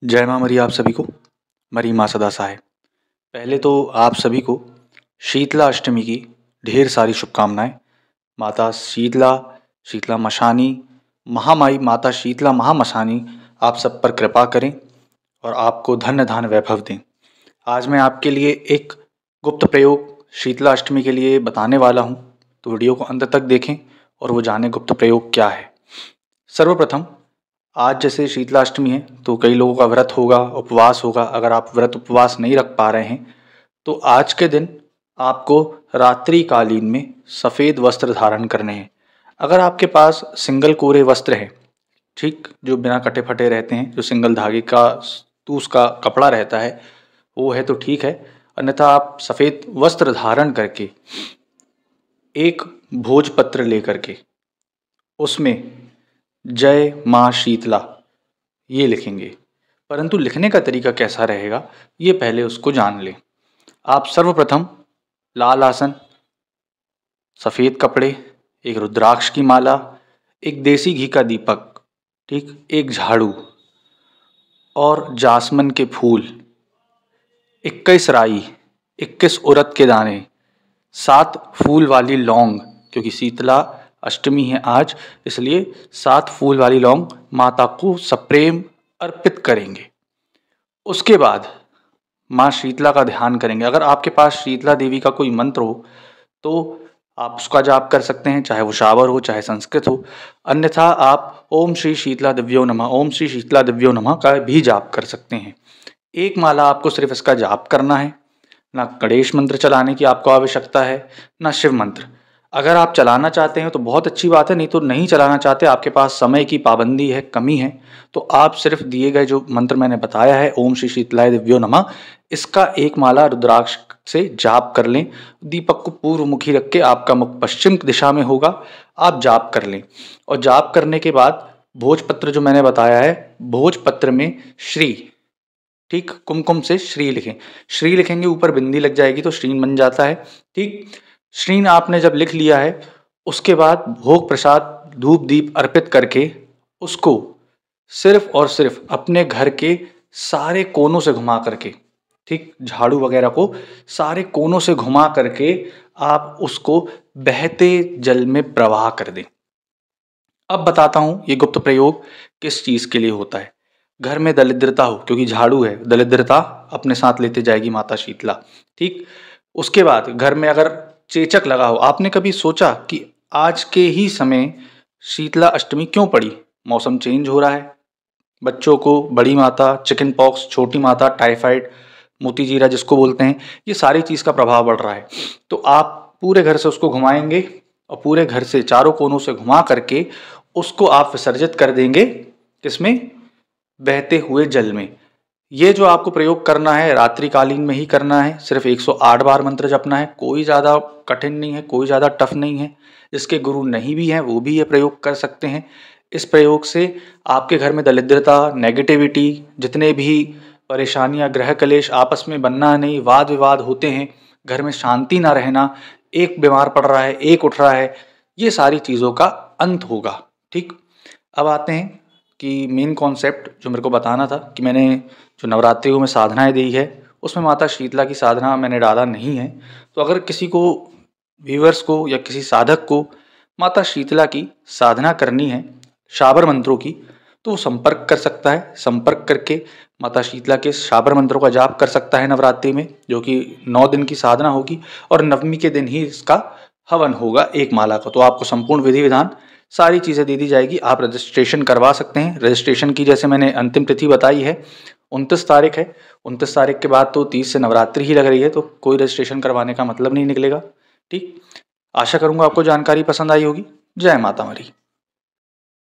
जय माँ मरी आप सभी को। मरी माँ सदा सहाय। पहले तो आप सभी को शीतला अष्टमी की ढेर सारी शुभकामनाएं। माता शीतला, शीतला मशानी, महामाई माता शीतला महामशानी आप सब पर कृपा करें और आपको धन्य धान वैभव दें। आज मैं आपके लिए एक गुप्त प्रयोग शीतला अष्टमी के लिए बताने वाला हूँ, तो वीडियो को अंत तक देखें और वो जाने गुप्त प्रयोग क्या है। सर्वप्रथम, आज जैसे शीतला अष्टमी है तो कई लोगों का व्रत होगा, उपवास होगा। अगर आप व्रत उपवास नहीं रख पा रहे हैं तो आज के दिन आपको रात्रि कालीन में सफ़ेद वस्त्र धारण करने हैं। अगर आपके पास सिंगल कोरे वस्त्र हैं, ठीक, जो बिना कटे फटे रहते हैं, जो सिंगल धागे का तूस का कपड़ा रहता है, वो है तो ठीक है। अन्यथा आप सफ़ेद वस्त्र धारण करके एक भोजपत्र लेकर के उसमें जय माँ शीतला ये लिखेंगे। परंतु लिखने का तरीका कैसा रहेगा ये पहले उसको जान लें। आप सर्वप्रथम लाल आसन, सफ़ेद कपड़े, एक रुद्राक्ष की माला, एक देसी घी का दीपक, ठीक, एक झाड़ू और जासमन के फूल, 21 राई, 21 उड़द के दाने, 7 फूल वाली लौंग, क्योंकि शीतला अष्टमी है आज, इसलिए 7 फूल वाली लौंग माता को सप्रेम अर्पित करेंगे। उसके बाद माँ शीतला का ध्यान करेंगे। अगर आपके पास शीतला देवी का कोई मंत्र हो तो आप उसका जाप कर सकते हैं, चाहे वो शावर हो, चाहे संस्कृत हो। अन्यथा आप ओम श्री शीतला दिव्यो नमः, ओम श्री शीतला दिव्यो नमः का भी जाप कर सकते हैं। एक माला आपको सिर्फ इसका जाप करना है। ना गणेश मंत्र चलाने की आपको आवश्यकता है, ना शिव मंत्र। अगर आप चलाना चाहते हैं तो बहुत अच्छी बात है, नहीं तो नहीं चलाना चाहते, आपके पास समय की पाबंदी है, कमी है, तो आप सिर्फ दिए गए जो मंत्र मैंने बताया है, ओम श्री शीतलाय दिव्यो नमः, इसका एक माला रुद्राक्ष से जाप कर लें। दीपक को पूर्व मुखी रख के, आपका मुख पश्चिम दिशा में होगा, आप जाप कर लें। और जाप करने के बाद भोजपत्र जो मैंने बताया है, भोजपत्र में श्री, ठीक, कुमकुम से श्री लिखें। श्री लिखेंगे, ऊपर बिंदी लग जाएगी तो श्रीन बन जाता है, ठीक। श्रीन आपने जब लिख लिया है, उसके बाद भोग प्रसाद धूप दीप अर्पित करके उसको सिर्फ और सिर्फ अपने घर के सारे कोनों से घुमा करके, ठीक, झाड़ू वगैरह को सारे कोनों से घुमा करके आप उसको बहते जल में प्रवाह कर दें। अब बताता हूँ ये गुप्त प्रयोग किस चीज़ के लिए होता है। घर में दरिद्रता हो, क्योंकि झाड़ू है, दरिद्रता अपने साथ लेते जाएगी माता शीतला, ठीक। उसके बाद घर में अगर चेचक लगा हो, आपने कभी सोचा कि आज के ही समय शीतला अष्टमी क्यों पड़ी? मौसम चेंज हो रहा है, बच्चों को बड़ी माता, चिकन पॉक्स, छोटी माता, टाइफाइड, मोतीजीरा जिसको बोलते हैं, ये सारी चीज़ का प्रभाव बढ़ रहा है। तो आप पूरे घर से उसको घुमाएंगे और पूरे घर से चारों कोनों से घुमा करके उसको आप विसर्जित कर देंगे, किसमें? बहते हुए जल में। ये जो आपको प्रयोग करना है रात्रिकालीन में ही करना है। सिर्फ 108 बार मंत्र जपना है, कोई ज़्यादा कठिन नहीं है, कोई ज़्यादा टफ नहीं है। जिसके गुरु नहीं भी हैं वो भी ये प्रयोग कर सकते हैं। इस प्रयोग से आपके घर में दरिद्रता, नेगेटिविटी, जितने भी परेशानियां, ग्रह कलेश, आपस में बनना नहीं, वाद विवाद होते हैं, घर में शांति ना रहना, एक बीमार पड़ रहा है, एक उठ रहा है, ये सारी चीज़ों का अंत होगा, ठीक। अब आते हैं कि मेन कॉन्सेप्ट जो मेरे को बताना था कि मैंने जो नवरात्रियों में साधनाएं दी है उसमें माता शीतला की साधना मैंने डाला नहीं है। तो अगर किसी को, व्यूअर्स को या किसी साधक को माता शीतला की साधना करनी है शाबर मंत्रों की, तो वो संपर्क कर सकता है। संपर्क करके माता शीतला के शाबर मंत्रों का जाप कर सकता है नवरात्रि में, जो कि 9 दिन की साधना होगी और नवमी के दिन ही इसका हवन होगा एक माला का। तो आपको संपूर्ण विधि विधान सारी चीज़ें दे दी जाएगी। आप रजिस्ट्रेशन करवा सकते हैं। रजिस्ट्रेशन की जैसे मैंने अंतिम तिथि बताई है 29 तारीख है। 29 तारीख के बाद तो 30 से नवरात्रि ही लग रही है, तो कोई रजिस्ट्रेशन करवाने का मतलब नहीं निकलेगा, ठीक। आशा करूँगा आपको जानकारी पसंद आई होगी। जय माता मरी।